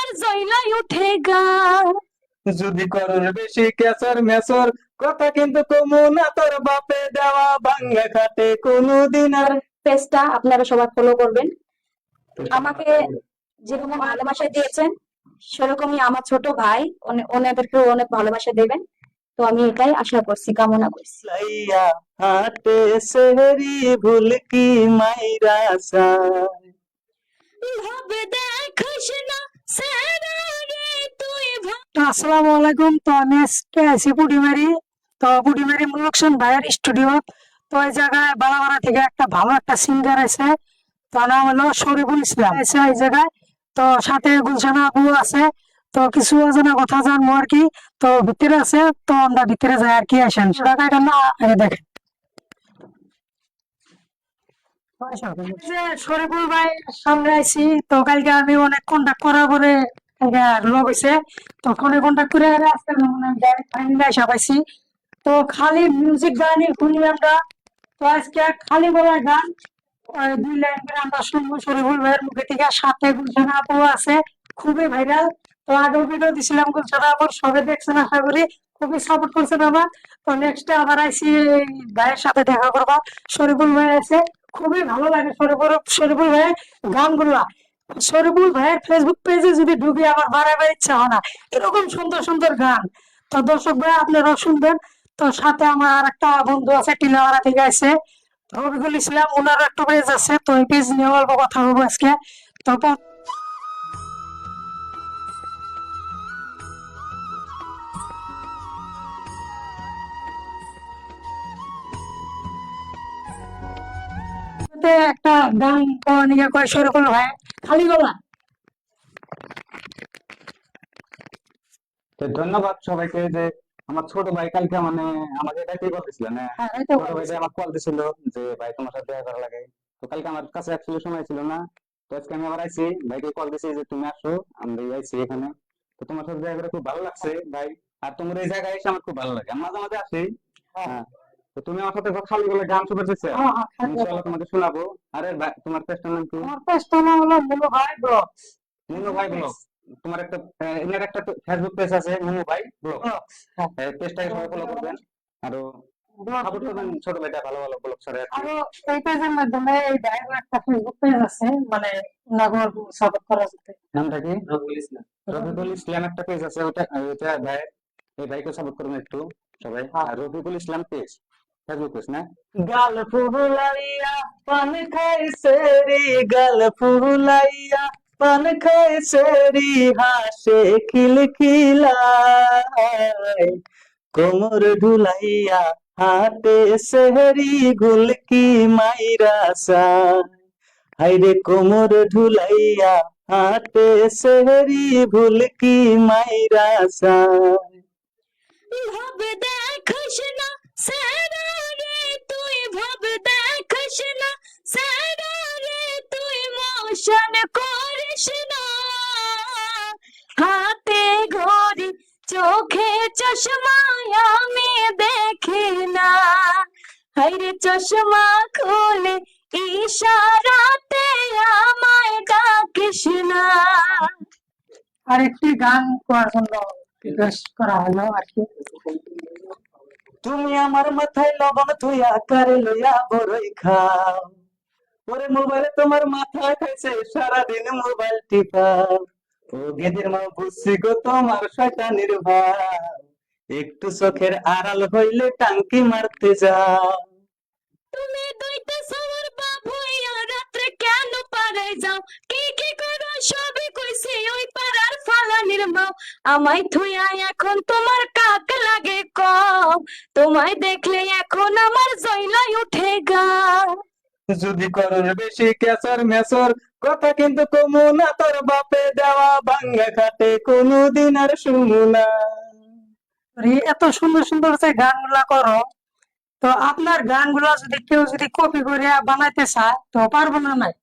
আমার জয়লাই উঠেগা। যদি করোর বেশি কেসর মেসর কথা কিন্তু কমু না তোর বাপে দেওয়া ভাঙ্গা খাটে কোনোদিন আর। পেজটা আপনারা সবাই ফলো করবেন। আমাকে যেরকম ভালোবাসা দিয়েছেন সেরকমই আমার ছোট ভাই ওনাদেরকেও অনেক ভালোবাসা দেবেন। তো আমি এটাই আশা করছি, কামনা করছি। লাইয়া হাটে সেহরি ভুল কি মাইরা সায়। ভাবে দেখিস না সেরা রে তুই আসসালামু আলাইকুম। তো আমি আজকে আছি পুটিমারি। তো পুটিমারি মুলুকসন ভাইয়ের স্টুডিও। তো এই জায়গায় বালামারা থেকে একটা ভালো একটা সিঙ্গার আছে, তো নাম হলো শরীফুল ইসলাম আছে এই জায়গায়। তো সাথে গুলশানা আপু আছে। তো কিছু অজানা কথা জানবো আর কি। তো ভিতরে আছে, তো আমরা ভিতরে যাই আর কি। আসেন জায়গাটা না আগে দেখেন। এই যে শরীফুল ভাই সামনে আইছি। তো কালকে আমি অনেক কন্টাক্ট করার পরে কালকে লগ হয়েছে। তো ফোনে কন্টাক্ট করে আজকে ফাইনালি আসা পাইছি। তো খালি মিউজিক গানই শুনি আমরা। তো আজকে খালি বলার গান দুই লাইন করে আমরা শুনবো শরীফুল ভাইয়ের মুখে থেকে। সাথে গুলশানা আপু আছে, খুবই ভাইরাল। তো আগের ভিডিও দিছিলাম গুলশানা আপুর, সবাই দেখছেন আশা করি, খুবই সাপোর্ট করছেন আমার। তো নেক্সট আবার আইসি এই ভাইয়ের সাথে দেখা করবা। শরীফুল ভাই আছে, খুবই ভালো লাগে শরীফুল ভাইয়ের গানগুলা। শরীফুল ভাইয়ের ফেসবুক পেজে যদি ঢুকে আমার বারবার ইচ্ছা হয় না, এরকম সুন্দর সুন্দর গান। তো দর্শক ভাই আপনারাও শুনবেন। তো সাথে আমার আর একটা বন্ধু আছে, টিলাওয়ারা থেকে আছে, রবিকুল ইসলাম, ওনার একটা পেজ আছে। তো এই পেজ নিয়ে অল্প কথা বলবো আজকে। তো একটা গান গাওয়া নিয়ে কয় শরীফুল ভাই খালি গলা। তো ধন্যবাদ সবাইকে যে আমার ছোট ভাই কালকে মানে আমাকে এটা কি বলতেছিল না, হ্যাঁ, এই তো ছোট ভাই যে আমাকে কল দিছিল যে ভাই তোমার সাথে দেখা করা লাগে। তো কালকে আমার কাছে অ্যাকচুয়ালি সময় ছিল না। তো আজকে আমি আবার আইছি, ভাইকে কল দিছি যে তুমি আসো, আমরা আইছি এখানে। তো তোমার সাথে দেখা করে খুব ভালো লাগছে ভাই। আর তোমার এই জায়গায় এসে আমার খুব ভালো লাগে, আমি মাঝে মাঝে আসি। হ্যাঁ, তো তুমি আমার সাথে খালি বলে গান শুনতে চাইছো, হ্যাঁ, হ্যাঁ, খালি গলা। ইনশাআল্লাহ তোমাকে শোনাবো। আরে ভাই তোমার পেজটার নাম কি? আমার পেজটা নাম হলো মুনু ভাই ব্লগ। মুন্নু ভাই ব্লগ। তোমার একটা এনার একটা ফেসবুক পেজ আছে মুন্নু ভাই ব্লগ, পেজটাকে সবাই ফলো করবেন। আরো সাপোর্ট করবেন ছোট ভাইটা ভালো ভালো ব্লগ ছাড়ে আর কি। আরো এই পেজের মাধ্যমে এই ভাইয়ের একটা ফেসবুক পেজ আছে, মানে নাগর সাপোর্ট করা যেতে। নামটা কি? রফিকুল ইসলাম একটা পেজ আছে, ওটা ওটা ভাই, এই ভাইকে সাপোর্ট করবেন একটু সবাই। আর Rafiqul Islam page Facebook page না। গাল ফুলাইয়া পান খাইছে রে, গাল ফুলাইয়া পান খাইছে রে, হাসে খিলখিলায়, কোমর ঢুলাইয়া হাতে সেহরি গুলকি মাইরা সায়। হাইরে কোমর ঢুলাইয়া হাতে সেহরি ভুলকি মাইরা সায়। ভাবে দেখিস না সেরা রে তুই, ভাবে দেখিস না সেরা রে তুই, মোশন করিস না। হাতে ঘড়ি চোখে চশমা আমি দেখি না, হাইরে চশমা খুলে ইশারাতে আমায় ডাকিস না। আরেকটি গান করার জন্য রিকোয়েস্ট করা হলো আর কি। তুমি আমার মাথায় লবণ থুইয়া কারে লইয়া বড়ই খাও, ওরে মোবাইলে তোমার মাথা খাইছে সারাদিন মোবাইল টিপাও। ও গেদের মা বুঝছি গো তোমার শয়তানির ভাব, একটু চোখের আড়াল হইলে টাঙ্কি মারতে যাও। তুমি দুইটা সবার বাপ হইয়া রাত্রে কেন পারে যাও, কি কি করো সবই কইছি ওই পাড়ার ফালানির মাও। আমায় থুইয়া এখন তোমার কাক লাগে কম, তোমায় দেখলে এখন আমার জয়লাই উঠে গা। যদি করোর বেশি কেসর মেসর কথা কিন্তু কমু না তোর বাপে দেওয়া ভাঙ্গা খাটে কোনোদিন আর শুনু না। এত সুন্দর সুন্দর যে গানগুলা করো, তো আপনার গানগুলা যদি কেউ যদি কপি করে বানাইতে চায় তো পারবো না নাই?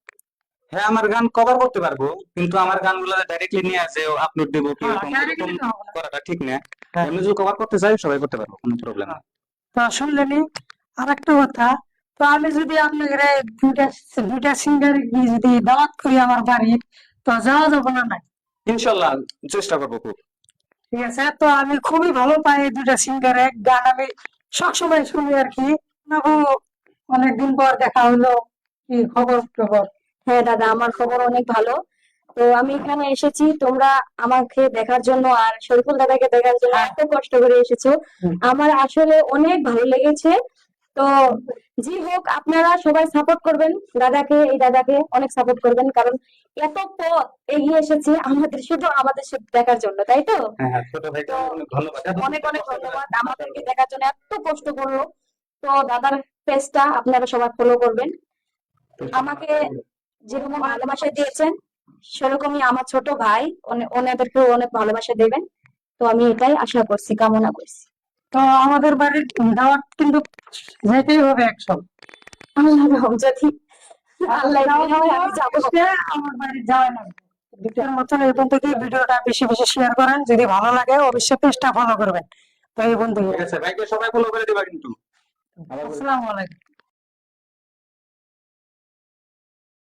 হ্যাঁ, আমার গান কভার করতে পারবো, কিন্তু আমার গানগুলো ডাইরেক্টলি নিয়ে আসে আপলোড দেবো কি হ্যাঁ, এরকম directly এরকম তো হবে না। করাটা ঠিক না। হ্যাঁ। এমনি যদি কভার করতে চাই সবাই করতে পারবো, কোনো প্রবলেম না। তো শুনলেনি আর একটা কথা। তো আমি যদি আপনাদের এই দুইটা দুইটা সিঙ্গার যদি দাওয়াত করি আমার বাড়ি, তো যাওয়া যাবে না নাই? ইনশাল্লাহ চেষ্টা করবো খুব। ঠিক আছে, তো আমি খুবই ভালো পাই এই দুটা সিঙ্গারের গান, আমি সবসময় শুনি আর কি। অনেকদিন পর দেখা হলো, কি খবর টবর? হ্যাঁ দাদা, আমার খবর অনেক ভালো। তো আমি এখানে এসেছি তোমরা আমাকে দেখার জন্য আর শরীফুল দাদাকে দেখার জন্য এত কষ্ট করে এসেছো, হুম। আমার আসলে অনেক ভালো লেগেছে। তো জি হোক, আপনারা সবাই সাপোর্ট করবেন দাদাকে, এই দাদাকে অনেক সাপোর্ট করবেন, কারণ এত পথ এগিয়ে এসেছে আমাদের শুধু দেখার জন্য, তাই তো? হ্যাঁ হ্যাঁ, ছোট ভাইকে তো অনেক ধন্যবাদ। অনেক অনেক ধন্যবাদ আমাদেরকে দেখার জন্য, এত কষ্ট করলো। তো দাদার পেজটা আপনারা সবাই ফলো করবেন, আমাকে যেরকম ভালোবাসা দিয়েছেন সেরকমই আমার ছোট ভাই ওনাদেরকেও অনেক ভালোবাসা দেবেন। তো আমি এটাই আশা করছি, কামনা করছি। তো আমাদের বাড়ির দাওয়াত কিন্তু যেতেই হবে একশো। আল্লাহ রহম, যদি আল্লাহ দিলে আমি যাবো। আমার বাড়ি যাওয়া লাগবে। দুটোর মতন এই বন্ধুকে ভিডিওটা বেশি বেশি শেয়ার করেন, যদি ভালো লাগে অবশ্যই পেজটা ফলো করবেন। তো এই বন্ধু, ঠিক আছে, ভাইকে সবাই ফলো করে দিবা কিন্তু। আবার বলছি। আসসালামু আলাইকুম।